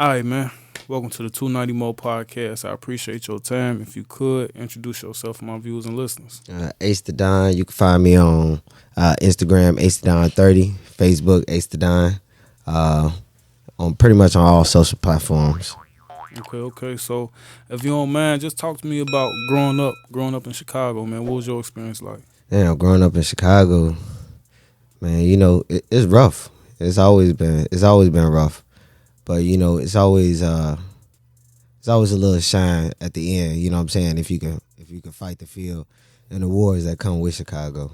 All right, man. Welcome to the 290 Mo podcast. I appreciate your time. If you could introduce yourself to my viewers and listeners. ThaDon. You can find me on Instagram, ThaDon30, Facebook, ThaDon, on pretty much on all social platforms. Okay. So, if you don't mind, just talk to me about growing up in Chicago, man. What was your experience like? Growing up in Chicago, man, it's rough. It's always been rough, but it's always a little shine at the end. You know what I'm saying? If you can fight the field and the wars that come with Chicago,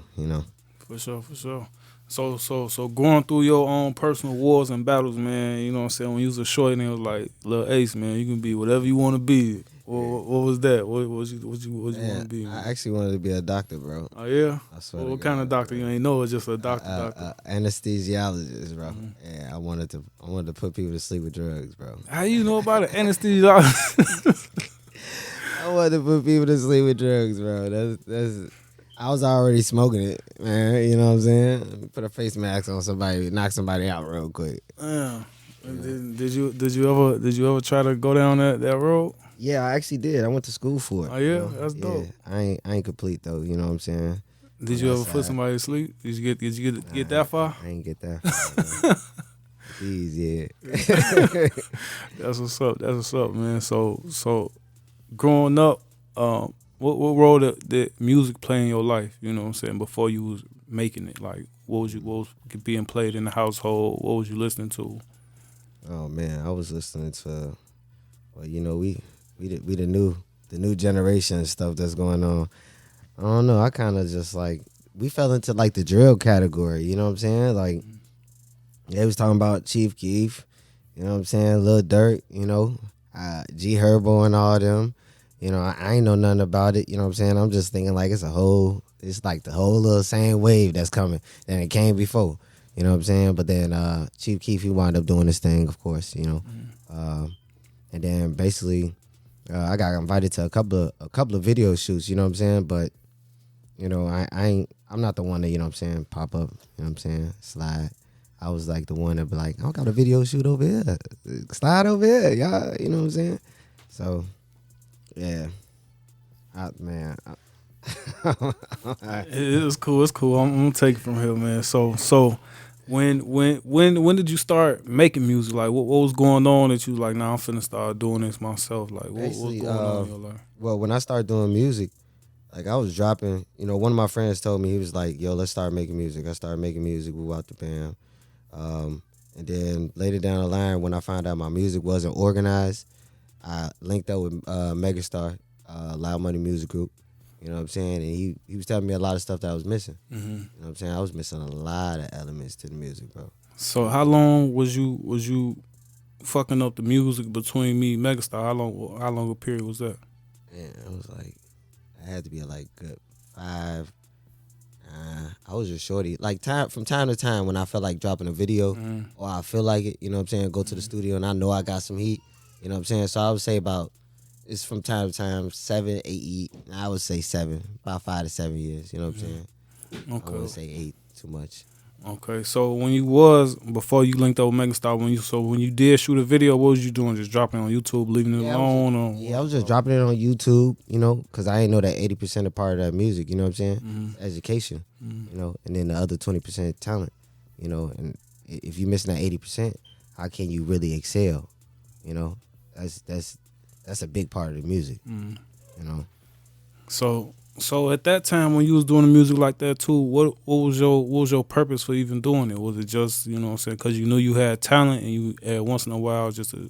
For sure. So going through your own personal wars and battles, man, you know what I'm saying? When you was a short and it was like, Lil Ace, man, you can be whatever you want to be. What was that? What was you want to be, man? I actually wanted to be a doctor, bro. Oh, yeah? I swear What kind of doctor? You ain't know it's just a doctor. Anesthesiologist, bro. Mhm. Yeah, I wanted to put people to sleep with drugs, bro. How you know about an anesthesiologist? I wanted to put people to sleep with drugs, bro. That's I was already smoking it, man. You know what I'm saying? Put a face mask on somebody, knock somebody out real quick. Yeah. Did you ever try to go down that road? Yeah, I actually did. I went to school for it. Oh yeah, that's dope. I ain't complete though. You know what I'm saying? Did you ever put somebody to sleep? Did you get that far? I ain't get that far. Jeez, yeah. That's what's up, man. So growing up, what role did music play in your life? You know what I'm saying? Before you was making it, like what was being played in the household? What was you listening to? Oh man, I was listening to, well, we the new generation and stuff that's going on. I don't know. I kind of just like we fell into like the drill category. You know what I'm saying? Like they was talking about Chief Keef. You know what I'm saying? Lil Durk. G Herbo and all them. I ain't know nothing about it. You know what I'm saying? I'm just thinking like it's like the whole little same wave that's coming than it came before. You know what I'm saying? But then Chief Keef, he wound up doing this thing, of course, and then basically I got invited to a couple of video shoots, you know what I'm saying? But, I'm not the one that, you know what I'm saying, pop up, you know what I'm saying, slide. I was like the one that be like, I got a video shoot over here. Slide over here, y'all, you know what I'm saying? So, yeah. It's cool. I'm gonna take it from here, man. So when did you start making music? Like what was going on that you was like, nah, I'm finna start doing this myself? Like what was going on in your life? Well, when I started doing music, like I was dropping, one of my friends told me, he was like, yo, let's start making music. I started making music, we out the band. And then later down the line, when I found out my music wasn't organized, I linked up with Megastar, Loud Money Music Group. You know what I'm saying? And he was telling me a lot of stuff that I was missing. Mm-hmm. You know what I'm saying? I was missing a lot of elements to the music, bro. So how long was you fucking up the music between me and Megastar? How long a period was that? Yeah, it was like, I had to be like good 5. I was just shorty. Like from time to time when I felt like dropping a video or I feel like it, you know what I'm saying, go to the studio and I know I got some heat, you know what I'm saying? So I would say it's from time to time, 7, 8, I would say 7, about 5 to 7 years, you know what I'm saying? Okay. I wouldn't say 8 too much. Okay, so before you linked up with Megastar, when you did shoot a video, what was you doing? Just dropping it on YouTube, leaving it alone? I was just dropping it on YouTube, because I didn't know that 80% of part of that music, you know what I'm saying? Mm-hmm. Education, and then the other 20% talent, and if you're missing that 80%, how can you really excel? That's a big part of the music, So at that time when you was doing the music like that too, what was your purpose for even doing it? Was it just, what I'm saying, because you knew you had talent and you once in a while just to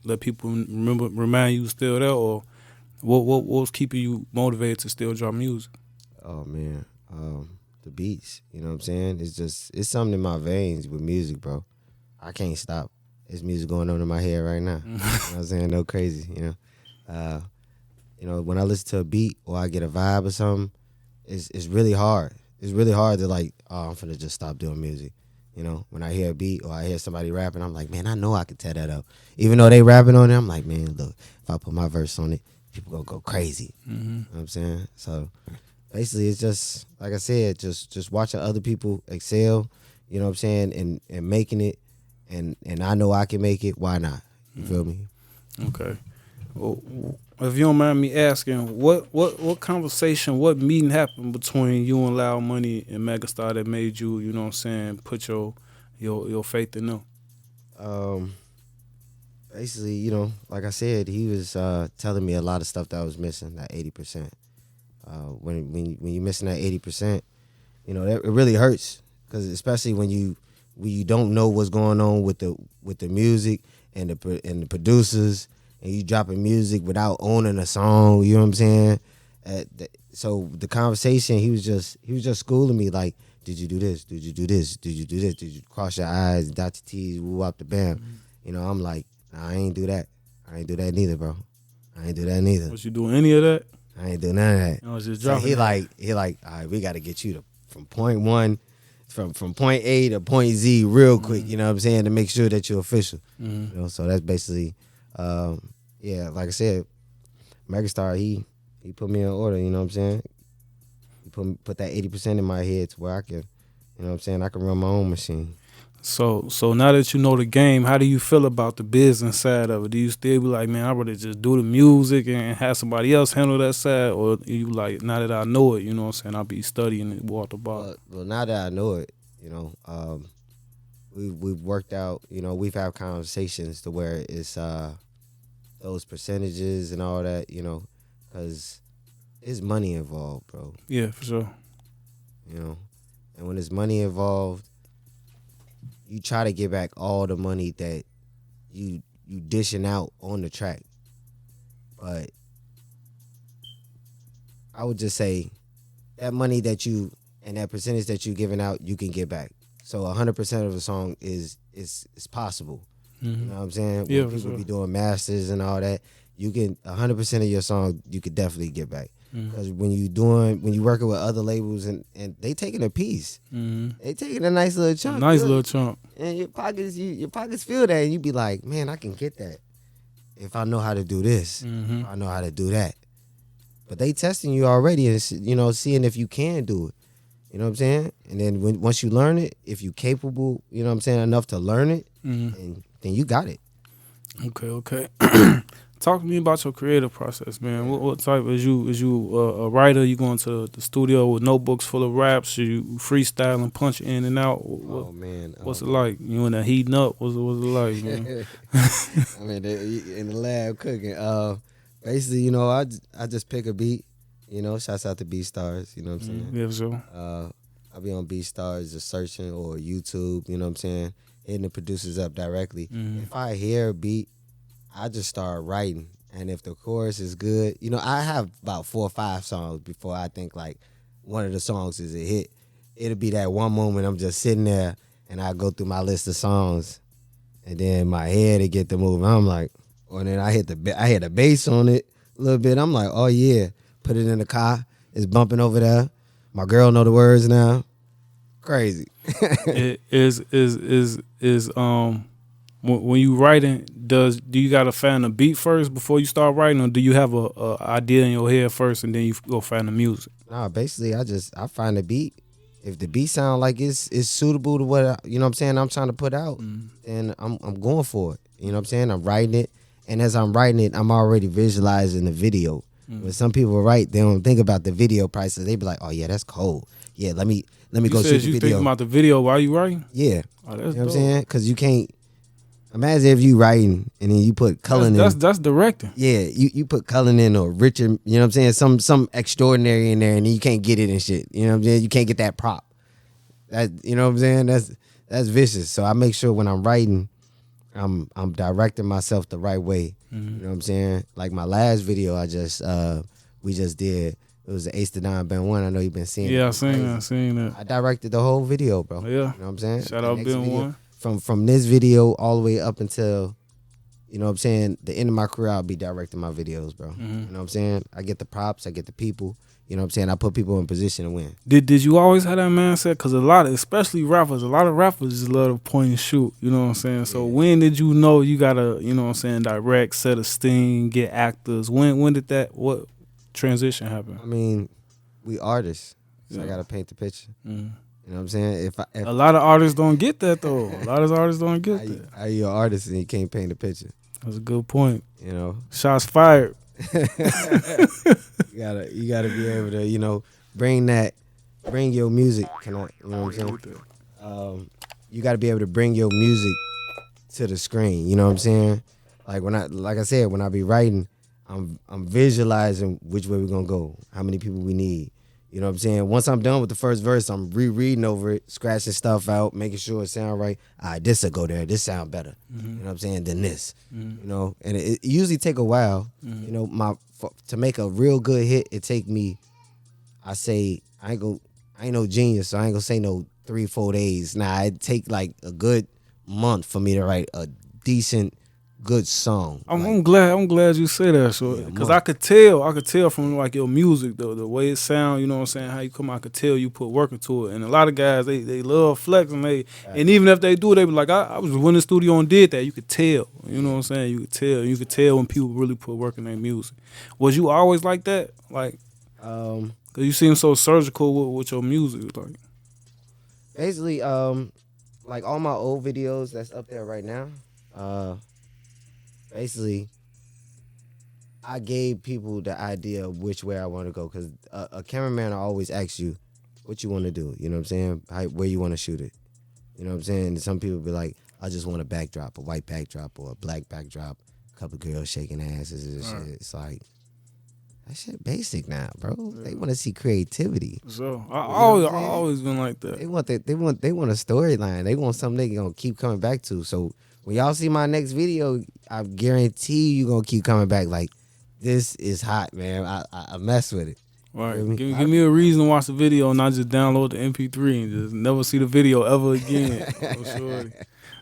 let people remind you still there, or what was keeping you motivated to still drop music? Oh man, the beats, you know what I'm saying? It's something in my veins with music, bro. I can't stop. There's music going on in my head right now. You know what I'm saying? No crazy, when I listen to a beat or I get a vibe or something, it's really hard. It's really hard to like, I'm finna just stop doing music. When I hear a beat or I hear somebody rapping, I'm like, man, I know I could tear that up. Even though they rapping on it, I'm like, man, look, if I put my verse on it, people gonna go crazy. Mm-hmm. You know what I'm saying? So basically it's just, like I said, just watching other people excel, you know what I'm saying, and making it, and I know I can make it, why not? You feel me? Okay. Well, if you don't mind me asking, what conversation, what meeting happened between you and Loud Money and Megastar that made you, you know what I'm saying, put your faith in them? Um, Basically, like I said, he was telling me a lot of stuff that I was missing, that 80%. When you're missing that 80%, that it really hurts, because especially when you don't know what's going on with the music and the producers, and you dropping music without owning a song. You know what I'm saying? So the conversation, he was just schooling me, like, did you do this? Did you do this? Did you do this? Did you cross your I's, dot your T's, woo up the bam? I'm like, nah, I ain't do that. I ain't do that neither, bro. I ain't do that neither. Was you doing any of that? I ain't do none of that. I was just So dropping. he like, all right, we got to get you from point one, from point A to point Z real quick. You know what I'm saying, to make sure that you're official. So that's basically, like I said, Megastar, he put me in order. You know what I'm saying? He put that 80% in my head to where I can, you know what I'm saying, I can run my own machine. So now that you know the game, how do you feel about the business side of it? Do you still be like, man, I'd rather just do the music and have somebody else handle that side? Or you like, now that I know it, you know what I'm saying, I'll be studying it, walk the bar? Well, now that I know it, we've worked out, we've had conversations to where it's those percentages and all that, because it's money involved, bro. Yeah, for sure. And when there's money involved, you try to get back all the money that you dishing out on the track. But I would just say that money that you and that percentage that you giving out, you can get back. So 100% of a song is possible. You know what I'm saying? Yeah, when people be doing masters and all that, you can 100% of your song you could definitely get back. Because when you working with other labels and they taking a piece, they taking a nice little chunk, little chunk, and your pockets feel that, and you be like, man, I can get that if I know how to do this, if I know how to do that. But they testing you already, and seeing if you can do it. You know what I'm saying? And then once you learn it, if you capable, you know what I'm saying, enough to learn it, and then you got it. Okay. Talk to me about your creative process, man. What type is you a writer? You going to the studio with notebooks full of raps? You freestyling, punch in and out? Man, what's it like? You in there heating up? What's it like, man? I mean, in the lab cooking. Basically, I just pick a beat. Shouts out to BeatStars. You know what I'm saying? Yeah, sure. I be on BeatStars just searching, or YouTube. You know what I'm saying? Hitting the producers up directly. If I hear a beat, I just start writing, and if the chorus is good, I have about 4 or 5 songs before I think like one of the songs is a hit. It'll be that one moment I'm just sitting there, and I go through my list of songs, and then my head will get to moving. I'm like, and then I hit the bass on it a little bit. I'm like, oh yeah, put it in the car. It's bumping over there. My girl know the words now. Crazy. It is when you writing, do you gotta find a beat first before you start writing, or do you have a idea in your head first and then you go find the music? Nah, basically I find a beat. If the beat sound like it's suitable to what I'm saying, I'm trying to put out, then I'm going for it. You know what I'm saying? I'm writing it, and as I'm writing it, I'm already visualizing the video. When some people write, they don't think about the video prices. They be like, oh yeah, that's cold. Yeah, let me go shoot the video. You think about the video while you writing? Yeah. Oh, that's you know what I'm dope. saying? Because you can't. Imagine if you writing and then you put Cullen in. That's directing. Yeah, you put Cullen in or Richard, you know what I'm saying? Some extraordinary in there, and then you can't get it and shit. You know what I'm saying? You can't get that prop. That, you know what I'm saying? That's vicious. So I make sure when I'm writing, I'm directing myself the right way. You know what I'm saying? Like my last video we just did. It was the ThaDon Ben 1. I know you've been seeing it. Yeah, I seen that. I directed the whole video, bro. Yeah. You know what I'm saying? Shout out Ben 1. From this video all the way up until, you know what I'm saying, the end of my career, I'll be directing my videos, bro. You know what I'm saying? I get the props, I get the people. You know what I'm saying? I put people in position to win. Did you always have that mindset? Because especially rappers, a lot of rappers just love to point and shoot. You know what I'm saying? So when did you know you gotta, you know what I'm saying, direct, set a scene, get actors? When did what transition happen? I mean, we artists, so I gotta paint the picture. You know what I'm saying? If a lot of artists don't get that though. A lot of artists don't get that. How you an artist and you can't paint a picture? That's a good point. You know, Shots fired. you gotta be able to, bring your music. Can I? You know what I'm saying? You got to be able to bring your music to the screen. You know what I'm saying? Like I said, when I be writing, I'm visualizing which way we're gonna go, how many people we need. You know what I'm saying? Once I'm done with the first verse, I'm rereading over it, scratching stuff out, making sure it sound right. All right, this will go there. This sound better. Mm-hmm. You know what I'm saying? Than this. Mm-hmm. You know, and it usually take a while. Mm-hmm. You know, to make a real good hit, it take me. I say I ain't no genius, so I ain't gonna say no 3-4 days. Nah, it take like a good month for me to write a decent, good song. I'm glad you say that, so because I could tell from like your music, the way it sound, you know what I'm saying, how you come, I could tell you put work into it. And a lot of guys they love flex, and and even if they do, they be like, I was in the studio and did that. You could tell, you know what I'm saying. You could tell when people really put work in their music. Was you always like that, like? Cause you seem so surgical with your music, like. Basically, like all my old videos that's up there right now, basically, I gave people the idea of which way I want to go. Cause a cameraman always asks you what you want to do. You know what I'm saying? Where you want to shoot it. You know what I'm saying? And some people be like, I just want a backdrop, a white backdrop or a black backdrop, a couple girls shaking asses and shit. It's like, that shit basic now, bro. Yeah. They want to see creativity. So I always been like that. They want a storyline. They want something they gonna keep coming back to. So when y'all see my next video, I guarantee you gonna keep coming back. Like, this is hot, man. I mess with it. Right. Give me a reason to watch the video and not just download the MP3 and just never see the video ever again.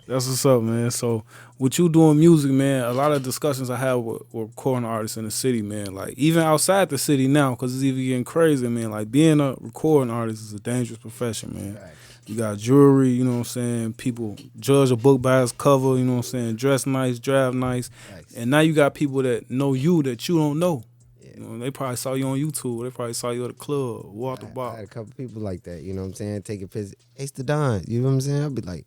That's what's up, man. So with you doing music, man, a lot of discussions I have with recording artists in the city, man, like even outside the city now, because it's even getting crazy, man. Like being a recording artist is a dangerous profession, man. Right. You got jury, you know what I'm saying? People judge a book by its cover, you know what I'm saying? Dress nice, drive nice. And now you got people that know you that you don't know. Yeah. You know, they probably saw you on YouTube. They probably saw you at a club, walk the bar. I had a couple people like that, you know what I'm saying? Take a picture. Hey, ThaDon, you know what I'm saying? I'll be like,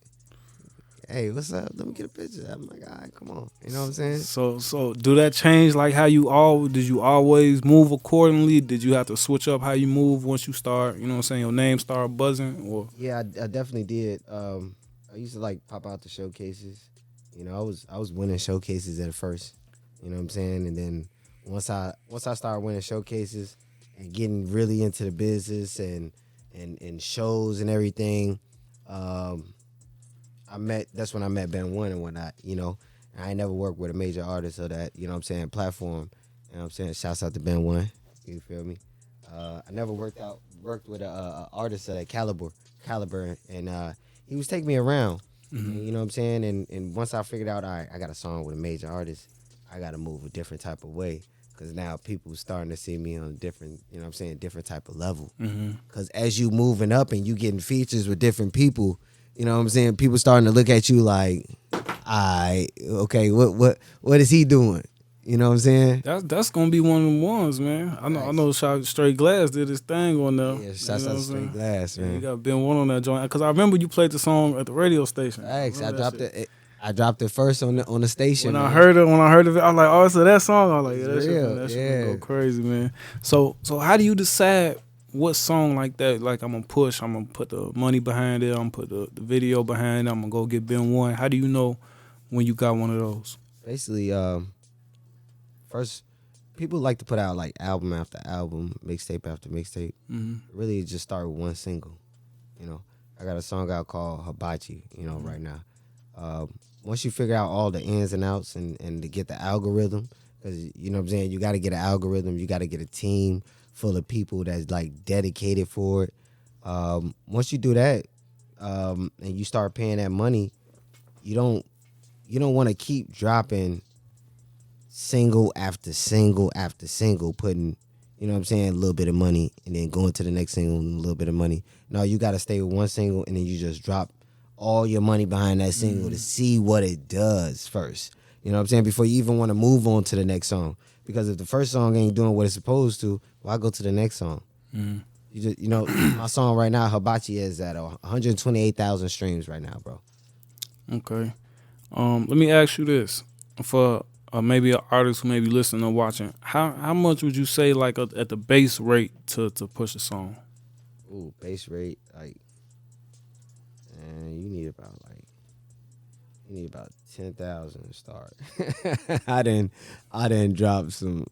hey, what's up? Let me get a picture. I'm like, all right, come on. You know what I'm saying? So do that change like how did you always move accordingly? Did you have to switch up how you move once you start, you know what I'm saying, your name started buzzing? Or yeah, I definitely did. I used to like pop out the showcases. You know, I was winning showcases at first. You know what I'm saying? And then once I started winning showcases and getting really into the business and shows and everything, that's when I met Ben One and whatnot, you know. I ain't never worked with a major artist of that, you know what I'm saying, platform. You know what I'm saying? Shouts out to Ben One. You feel me? I never worked with a artist of that caliber, and he was taking me around. Mm-hmm. You know what I'm saying? And once I figured out, all right, I got a song with a major artist, I got to move a different type of way. Because now people starting to see me on a different, you know what I'm saying, different type of level. Because as you moving up and you getting features with different people, you know what I'm saying, people starting to look at you like, okay, what is he doing? You know what I'm saying? That's gonna be one of them ones, man. I know Straight Glass did his thing on there. Yeah, shouts out to Straight Glass, man. You got Ben One on that joint. Because I remember you played the song at the radio station. I dropped it first on the station. When I heard it, I was like, oh, so that song. I was like, yeah, that shit go crazy, man. So how do you decide what song like that? Like, I'm gonna push. I'm gonna put the money behind it. I'm gonna put the video behind it. I'm gonna go get Ben One. How do you know when you got one of those? Basically, first, people like to put out like album after album, mixtape after mixtape. Really, just start with one single. You know, I got a song out called Hibachi. You know, right now. Once you figure out all the ins and outs and to get the algorithm, because you know what I'm saying, you got to get an algorithm. You got to get a team full of people that's like dedicated for it. Once you do that, and you start paying that money, you don't want to keep dropping single after single after single, putting, you know what I'm saying, a little bit of money and then going to the next single and a little bit of money. No, you got to stay with one single and then you just drop all your money behind that single to see what it does first. You know what I'm saying? Before you even want to move on to the next song. Because if the first song ain't doing what it's supposed to, why go to the next song? You know, my song right now, Hibachi, is at 128,000 streams right now, bro. Okay. Let me ask you this. for maybe an artist who may be listening or watching, how much would you say like at the base rate to push a song? Ooh, base rate, like, and you need about 10,000 to start. I didn't drop some.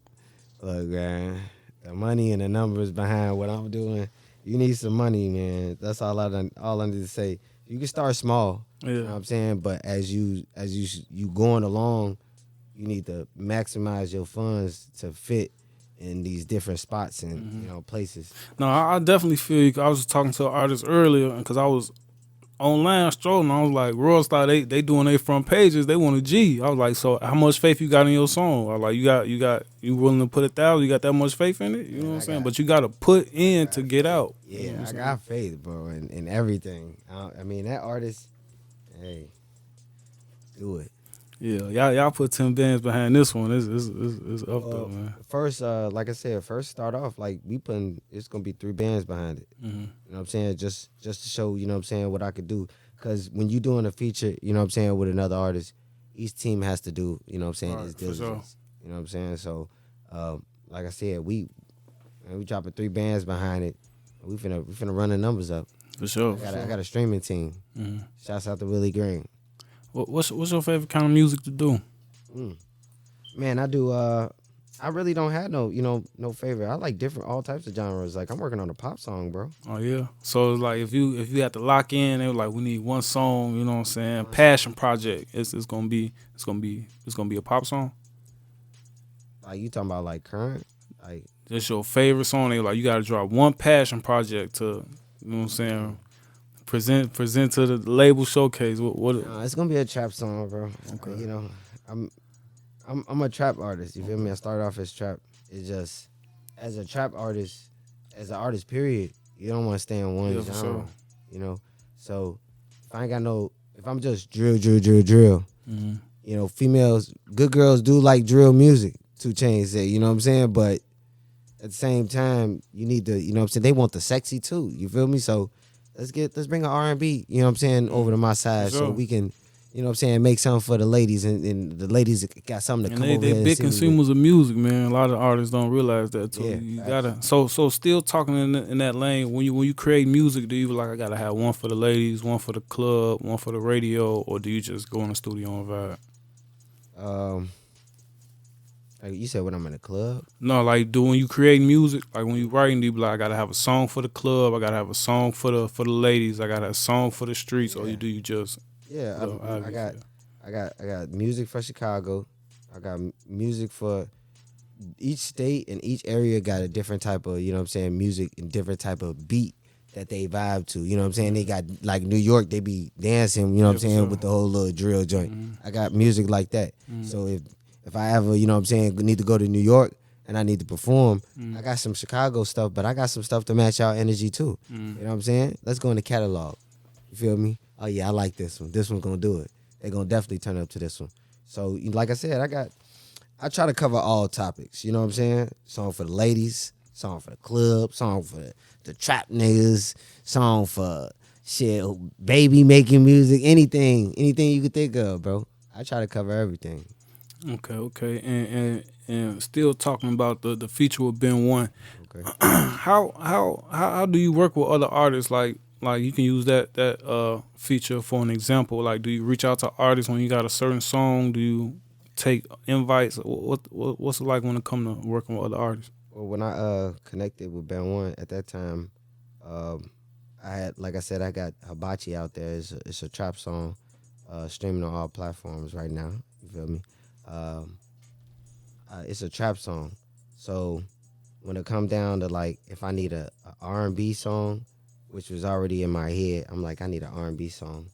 Look, man, the money and the numbers behind what I'm doing. You need some money, man. That's all I need to say. You can start small. Yeah. You know what I'm saying? But as you going along, you need to maximize your funds to fit in these different spots and places. No, I definitely feel you. I was talking to an artist earlier because I was online strolling. I was like, Royal they doing their front pages. They want a G. I was like, so how much faith you got in your song? I was like, you willing to put 1,000? You got that much faith in it? You know what I'm saying? But you got to put in to get out. Yeah, you know I got faith, bro, in everything. I mean, that artist, hey, do it. Yeah, y'all put 10 bands behind this one. It's up there, man. First, like I said, start off like it's gonna be 3 bands behind it. Mm-hmm. You know what I'm saying? Just to show, you know what I'm saying, what I could do. Cause when you doing a feature, you know what I'm saying, with another artist, each team has to do, you know what I'm saying, his diligence. Sure. You know what I'm saying? So, like I said, we dropping 3 bands behind it. We finna run the numbers up. For sure. I got a streaming team. Mm-hmm. Shouts out to Willie Green. What's your favorite kind of music to do? Man, I do. I really don't have no favorite. I like all types of genres. Like I'm working on a pop song, bro. Oh yeah. So it's like if you have to lock in, they were like we need one song. You know what I'm saying? Passion project. It's gonna be a pop song. Like you talking about like current, like just your favorite song. They were like you got to drop one passion project to, you know what I'm saying? Present to the label showcase. What? It's gonna be a trap song, bro. Okay. You know, I'm a trap artist. You feel me? I started off as trap. It's just as a trap artist, as an artist, period. You don't want to stay in one genre. Sure. You know, so if I'm just drill. Mm-hmm. You know, females, good girls do like drill music. 2 Chainz said, you know what I'm saying? But at the same time, you need to, you know what I'm saying? They want the sexy too. You feel me? So let's bring an R&B, you know what I'm saying, over to my side, sure. So we can, you know what I'm saying, make something for the ladies, and the ladies got something to come over here. They big consumers of music, man. A lot of artists don't realize that. So you gotta. So still talking in that lane. When you create music, do you like I gotta have one for the ladies, one for the club, one for the radio, or do you just go in the studio and vibe? Like you said, when I'm in a club? No, like when you create music, like when you writing, do you be like I gotta have a song for the club, I gotta have a song for the ladies, I gotta have a song for the streets, or do you just? Yeah, I got music for Chicago. I got music for each state, and each area got a different type of, you know what I'm saying, music and different type of beat that they vibe to. You know what I'm saying? They got like New York, they be dancing, you know what I'm saying, sure. With the whole little drill joint. Mm-hmm. I got music like that. Mm-hmm. So if I ever, you know what I'm saying, need to go to New York and I need to perform, I got some Chicago stuff, but I got some stuff to match our energy too. You know what I'm saying? Let's go in the catalog. You feel me? Oh yeah, I like this one. This one's gonna do it. They're gonna definitely turn up to this one. So like I said, I try to cover all topics. You know what I'm saying? Song for the ladies, song for the club, song for the trap niggas, song for shit, baby making music, anything you could think of, bro. I try to cover everything. Okay, and still talking about the feature with Ben One. Okay. How do you work with other artists? Like you can use that feature for an example. Like, do you reach out to artists when you got a certain song? Do you take invites? What's it like when it comes to working with other artists? Well, when I connected with Ben One at that time, I had, like I said, I got Hibachi out there. It's a trap song, streaming on all platforms right now. You feel me? It's a trap song. So when it come down to like if I need a R&B song, which was already in my head, I'm like, I need an R&B song.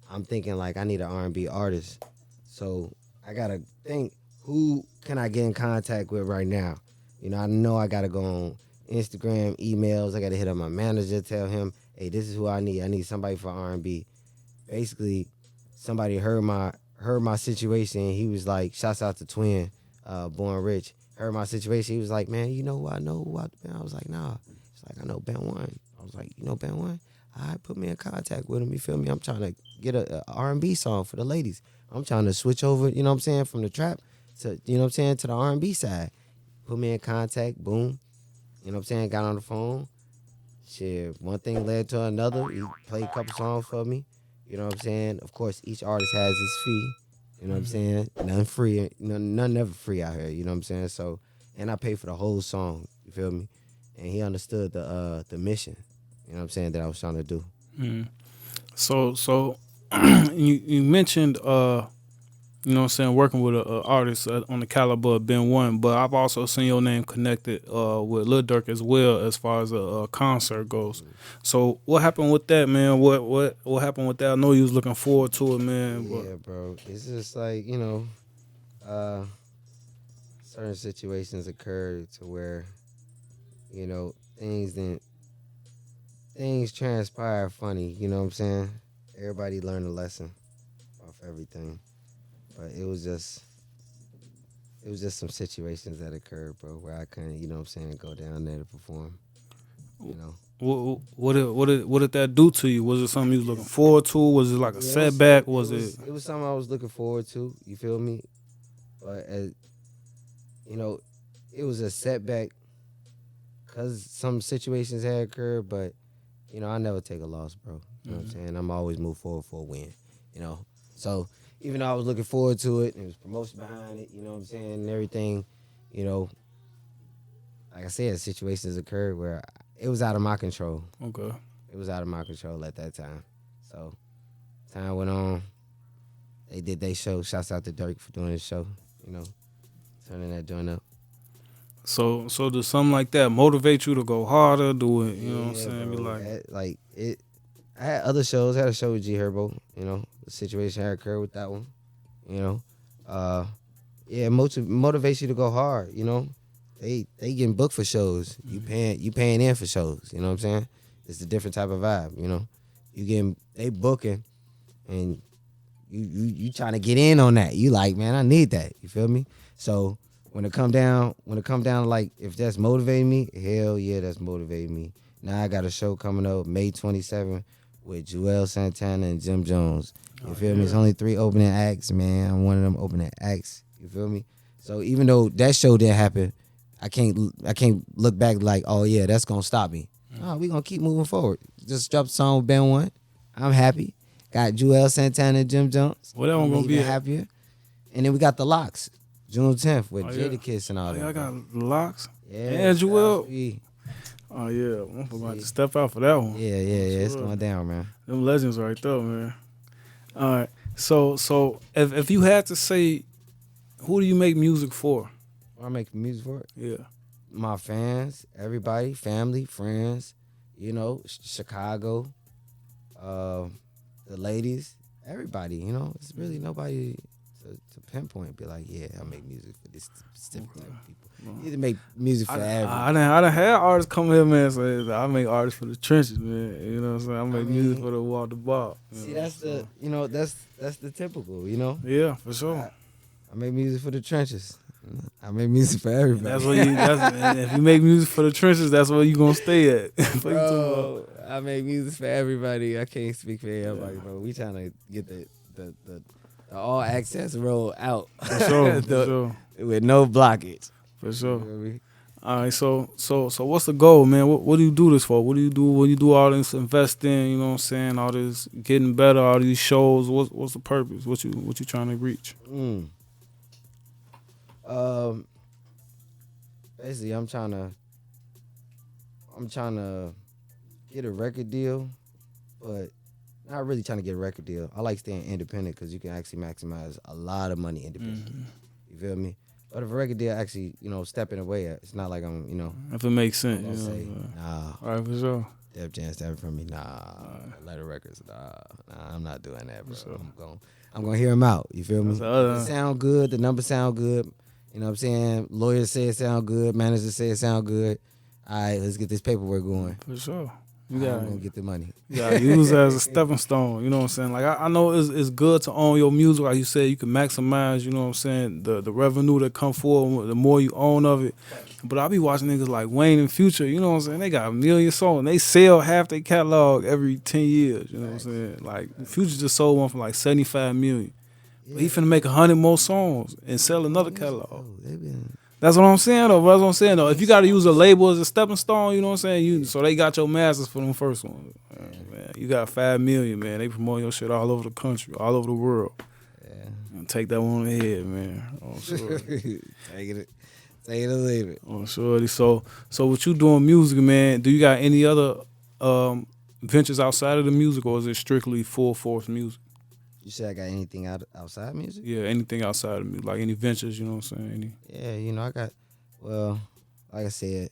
I'm thinking like I need an R&B artist. So I gotta think, who can I get in contact with right now? You know I gotta go on Instagram, emails. I gotta hit up my manager, tell him, hey, this is who I need. I need somebody for R&B. Basically, somebody heard my situation. He was like, shouts out to Twin, Born Rich. Heard my situation. He was like, man, you know who I know? I was like, nah. He's like, I know Ben One. I was like, you know Ben One? All right, put me in contact with him. You feel me? I'm trying to get a R&B song for the ladies. I'm trying to switch over, you know what I'm saying, from the trap to, you know what I'm saying, to the R&B side. Put me in contact, boom. You know what I'm saying? Got on the phone. Shit, one thing led to another. He played a couple songs for me. You know what I'm saying? Of course, each artist has his fee. You know what I'm saying? None free. None ever free out here. You know what I'm saying? So, and I paid for the whole song. You feel me? And he understood the mission. You know what I'm saying? That I was trying to do. Mm. So you mentioned you know what I'm saying, working with a artist on the caliber of Ben One, but I've also seen your name connected with Lil Durk as well as far as a concert goes. So what happened with that, man? What happened with that? I know you was looking forward to it, man. Yeah, bro. It's just like, you know, certain situations occurred to where, you know, things transpire funny, you know what I'm saying? Everybody learned a lesson off everything. But it was just some situations that occurred, bro, where I couldn't, you know what I'm saying, go down there to perform. You know. What did that do to you? Was it something you was looking forward to? Was it like a setback? It was something I was looking forward to, you feel me? But you know, it was a setback because some situations had occurred, but you know, I never take a loss, bro. You know what I'm saying? I'm always move forward for a win, you know. So even though I was looking forward to it and there was promotion behind it, you know what I'm saying, and everything, you know, like I said, situations occurred where it was out of my control. Okay. It was out of my control at that time. So time went on. They did their show. Shouts out to Dirk for doing his show, you know, turning that joint up. So does something like that motivate you to go harder? Do it, you know what I'm saying? Bro, Be like it. I had other shows. I had a show with G Herbo. You know, the situation had occurred with that one. You know, yeah, it motivates you to go hard. You know, they getting booked for shows. You paying in for shows. You know what I'm saying? It's a different type of vibe. You know, they booking, and you trying to get in on that. You like, man, I need that. You feel me? So when it come down, like if that's motivating me, hell yeah, that's motivating me. Now I got a show coming up May 27th with Joel Santana and Jim Jones. You feel me? It's only 3 opening acts, man. I'm one of them opening acts. You feel me? So even though that show didn't happen, I can't look back like, oh yeah, that's gonna stop me. No, we gonna keep moving forward. Just dropped a song with Ben One. I'm happy. Got Joel Santana and Jim Jones. Well, that one gonna be happier. And then we got the Locks, June 10th with Jadakiss and all that. I got Locks. Yeah, and Joel. Oh yeah, I'm going to step out for that one. Yeah, it's going down, man. Them legends right there, man. All right, so if you had to say, who do you make music for? I make music for it. Yeah, my fans, everybody, family, friends. You know, Chicago, the ladies, everybody. You know, it's really nobody to pinpoint. Be like, yeah, I make music for this specific type of people. You either make music for everybody. I done had artists come here, man, say I make artists for the trenches, man. You know what I'm saying? I make music for the wall to ball. See, that's the typical, you know? Yeah, for sure. I make music for the trenches. I make music for everybody. That's what if you make music for the trenches, that's where you gonna stay at. Bro, I make music for everybody. I can't speak for everybody, bro. We trying to get the all access roll out. For sure, for sure. With no blockage. For sure. You know what I mean? All right, so what's the goal, man? What do you do this for? What do you do when you do all this investing, you know what I'm saying, all this getting better, all these shows? What's the purpose? What you trying to reach? Basically I'm trying to get a record deal, but not really trying to get a record deal. I like staying independent because you can actually maximize a lot of money independent. You feel me? But if a record deal actually, you know, stepping away, it's not like I'm, you know. If it makes sense. I'm say, nah. All right, for sure. Def Jam stepping from me, nah. Letter Records, nah, I'm not doing that, bro. Sure. I'm gonna hear them out. You feel me? It sound good. The numbers sound good. You know what I'm saying? Lawyers say it sound good. Managers say it sound good. All right, let's get this paperwork going. For sure. You I'm got gonna get the money. you gotta use it as a stepping stone. You know what I'm saying? Like I know it's good to own your music. Like you said, you can maximize. You know what I'm saying? The revenue that come forward, the more you own of it. But I be watching niggas like Wayne and Future. You know what I'm saying? They got a million songs. They sell half their catalog every 10 years. You know what I'm saying? Like Future just sold one for like 75 million. But he finna make 100 more songs and sell another catalog. That's what I'm saying though. That's what I'm saying though. If you gotta use a label as a stepping stone, you know what I'm saying? So they got your masters for them first ones. Man, you got 5 million, man. They promote your shit all over the country, all over the world. Yeah. And take that one on the head, man. Oh, sure. Take it or leave it. Oh, shorty. So what you doing music, man? Do you got any other ventures outside of the music, or is it strictly full force music? You said I got anything outside music? Yeah, anything outside of music, like any ventures, you know what I'm saying? Yeah, I got, well, like I said,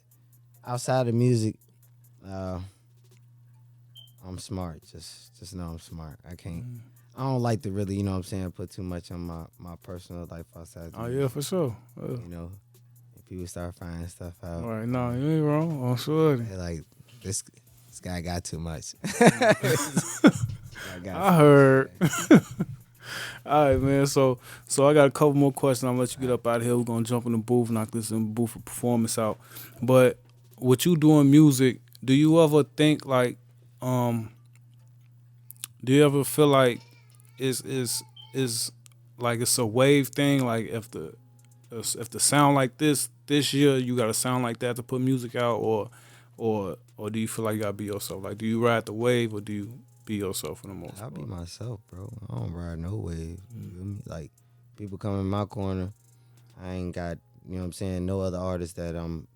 outside of music, I'm smart. Just know I'm smart. I don't like to really, you know what I'm saying, put too much on my personal life outside. Oh, yeah, for sure. If people start finding stuff out. All right, no, you ain't wrong. Oh, sure. They're like, this guy got too much. I heard. All right, man. So I got a couple more questions. I'm gonna let you get up out of here. We're gonna jump in the booth, knock this in the booth for performance out. But with you doing music, do you ever think like, do you ever feel like is like it's a wave thing? Like if the sound like this year, you gotta sound like that to put music out, or do you feel like you gotta be yourself? Like, do you ride the wave, or do you be yourself for the most part? I'll be myself, bro. I don't ride no wave. You feel me? Like, people come in my corner, I ain't got, you know what I'm saying, no other artists that I'm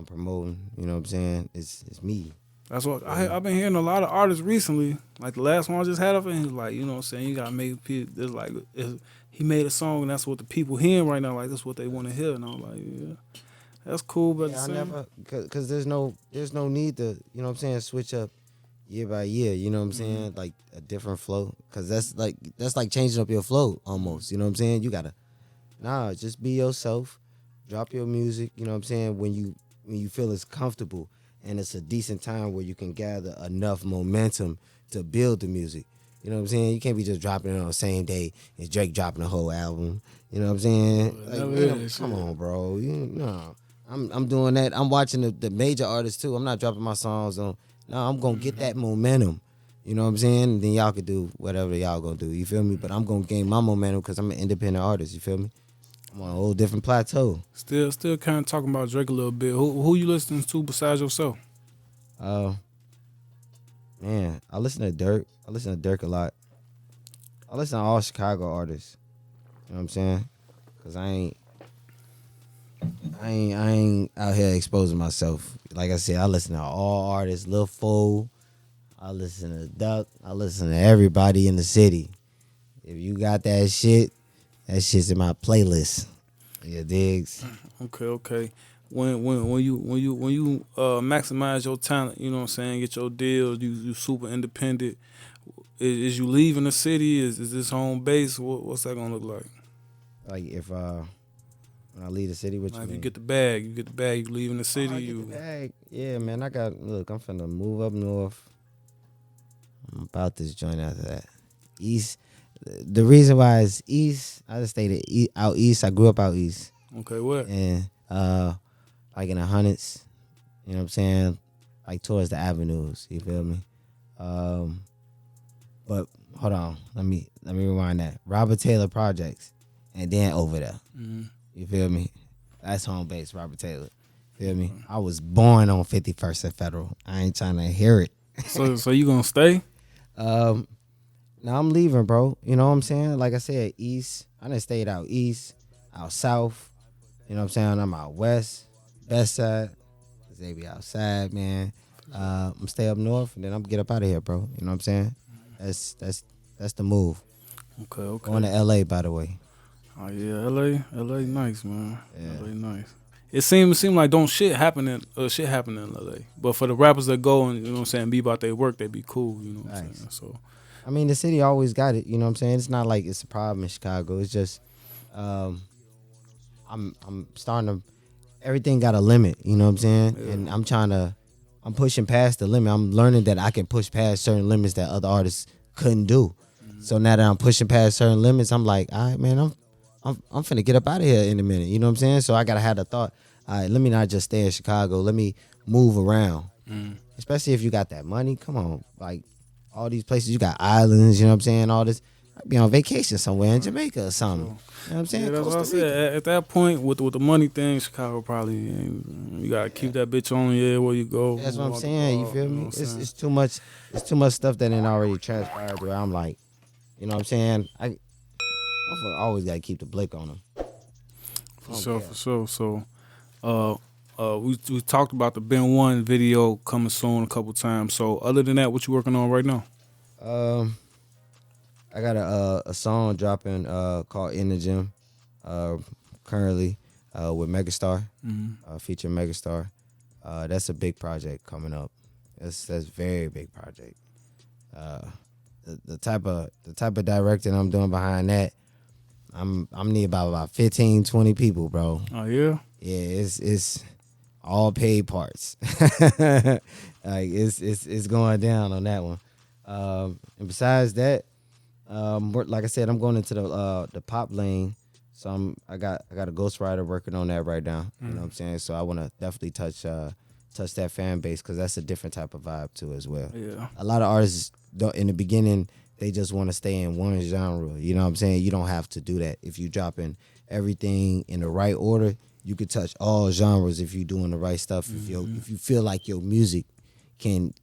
promoting. You know what I'm saying? It's me. That's what I've been hearing a lot of artists recently. Like the last one I just had up, and he was like, you know what I'm saying, you gotta make people. It's like he made a song, and that's what the people hearing right now. Like that's what they want to hear, and I'm like, yeah, that's cool. But I never, cause there's no need to, you know what I'm saying, switch up year by year. You know what I'm saying, like a different flow, cause that's like changing up your flow almost. You know what I'm saying? You gotta just be yourself, drop your music. You know what I'm saying, when you feel it's comfortable. And it's a decent time where you can gather enough momentum to build the music. You know what I'm saying? You can't be just dropping it on the same day as Drake dropping the whole album. You know what I'm saying? Come on, bro. I'm doing that. I'm watching the major artists too. I'm not dropping my songs on. No, I'm gonna get that momentum. You know what I'm saying? And then y'all can do whatever y'all gonna do. You feel me? But I'm gonna gain my momentum because I'm an independent artist. You feel me? I'm on a whole different plateau. Still kind of talking about Drake a little bit. Who you listening to besides yourself? Man, I listen to Dirk. I listen to Dirk a lot. I listen to all Chicago artists. You know what I'm saying? Cause I ain't out here exposing myself. Like I said, I listen to all artists. Lil Foe. I listen to Duck. I listen to everybody in the city. If you got that shit, that shit's in my playlist. Yeah, digs. Okay. When you maximize your talent, you know what I'm saying, get your deals, you super independent. Is you leaving the city? Is this home base? What's that gonna look like? Like if when I leave the city, what you mean? You get the bag, you leaving the city. I get the bag. Yeah, man. I'm finna move up north. I'm about this joint after that. East. The reason why it's east, I just stayed out east. I grew up out east. Okay, what? And like in the hundreds, you know what I'm saying? Like towards the avenues, you feel me? But hold on, let me rewind that. Robert Taylor Projects, and then over there. Mm-hmm. You feel me? That's home base, Robert Taylor. Feel me? I was born on 51st and Federal. I ain't trying to hear it. So you gonna stay? Now I'm leaving, bro. You know what I'm saying? Like I said, east. I done stayed out east, out south. You know what I'm saying? I'm out west, best side. They be outside, man. I'm stay up north, and then I'm get up out of here, bro. You know what I'm saying? That's the move. Okay. Going to LA, by the way. Oh yeah, LA nice, man. Yeah. LA nice. It seems like shit happen in LA. But for the rappers that go and, you know what I'm saying, be about their work, they be cool, you know what I'm saying? So I mean, the city always got it, you know what I'm saying? It's not like it's a problem in Chicago. It's just I'm starting to, everything got a limit, you know what I'm saying? Yeah. And I'm trying to I'm pushing past the limit. I'm learning that I can push past certain limits that other artists couldn't do. So now that I'm pushing past certain limits, I'm like, all right, man, I'm finna get up out of here in a minute. You know what I'm saying? So I gotta have the thought, all right, let me not just stay in Chicago. Let me move around. Especially if you got that money. Come on, like all these places, you got islands. You know what I'm saying? All this. I'd be on vacation somewhere in Jamaica or something. You know what I'm saying? Yeah, that's what I Costa Rica. said. At that point, with the money thing, Chicago probably you gotta keep that bitch on where you go. That's what I'm saying. You feel me? It's too much. It's too much stuff that ain't already transpired. Where I'm like, you know what I'm saying? I always gotta keep the blick on them. For sure. So, we talked about the Ben One video coming soon a couple times. So, other than that, what you working on right now? I got a song dropping called In the Gym, currently with Megastar, featuring Megastar. That's a big project coming up. That's very big project. The type of directing I'm doing behind that, I'm need about 15, 20 people, bro. Oh yeah. Yeah, it's all paid parts. Like it's going down on that one. And besides that, like I said, I'm going into the pop lane. So I got a ghostwriter working on that right now. You know what I'm saying? So I want to definitely touch that fan base because that's a different type of vibe too as well. Yeah. A lot of artists in the beginning they just want to stay in one genre. You know what I'm saying? You don't have to do that. If you dropping everything in the right order, you could touch all genres if you're doing the right stuff. If you feel like your music can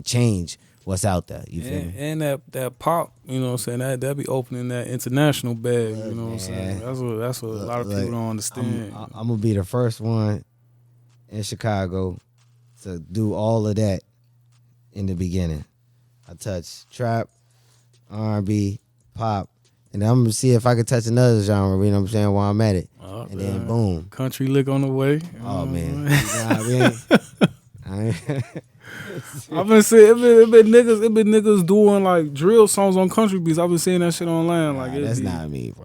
change what's out there. You feel me? And that pop, you know what I'm saying? That be opening that international bag, you know what I'm saying? That's what a lot of people don't understand. I'm gonna be the first one in Chicago to do all of that in the beginning. I touch trap, R&B, pop, and I'm gonna see if I can touch another genre. You know what I'm saying? While I'm at it, and then boom, country lick on the way. Oh man, you know what I mean? I've been seeing it been niggas doing like drill songs on country beats. I've been seeing that shit online. Like that's not me, bro.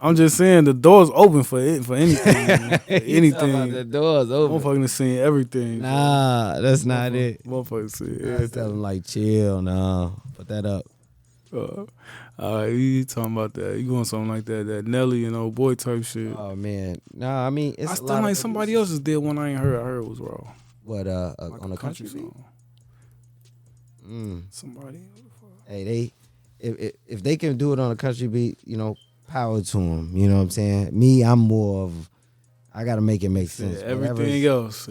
I'm just saying the door's open for anything. Anything. The door's open. Motherfucking seeing everything. Nah, that's not it. Motherfucking seeing I everything. tell them like chill, no. Put that up. You talking about that? You doing something like that Nelly and old boy type shit? Oh man, no. I mean, it's I still like somebody else just did one I ain't heard. I heard it was raw. What like on a country song? Somebody. Hey, if they can do it on a country beat, you know, power to them. You know what I'm saying? Me, I'm more of I gotta make it make sense. Everything else.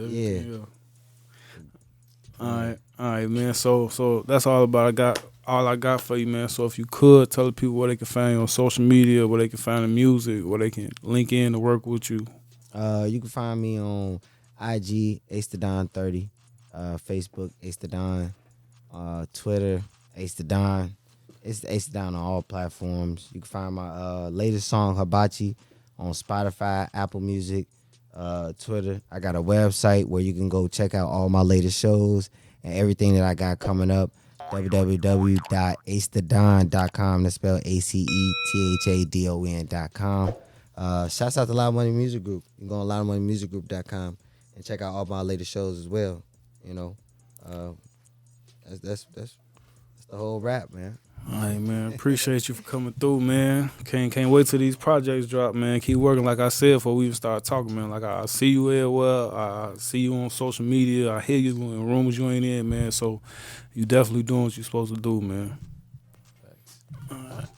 All right, man. So that's all about. All I got for you, man. So if you could tell the people where they can find you on social media, where they can find the music, where they can link in to work with you. You can find me on IG, ThaDon30, Facebook, ThaDon, Twitter, ThaDon. It's ThaDon on all platforms. You can find my latest song, Hibachi, on Spotify, Apple Music, Twitter. I got a website where you can go check out all my latest shows and everything that I got coming up. www.acethadon.com. That's spelled ACETHADON.com. Shouts out to Loud Money Music Group. You can go on loudmoneymusicgroup.com and check out all my latest shows as well. You know, that's the whole rap, man. All right, man. Appreciate you for coming through, man. Can't wait till these projects drop, man. Keep working, like I said, before we even start talking, man. Like I see you everywhere. I see you on social media. I hear you in rooms you ain't in, man. So you definitely doing what you're supposed to do, man. All right.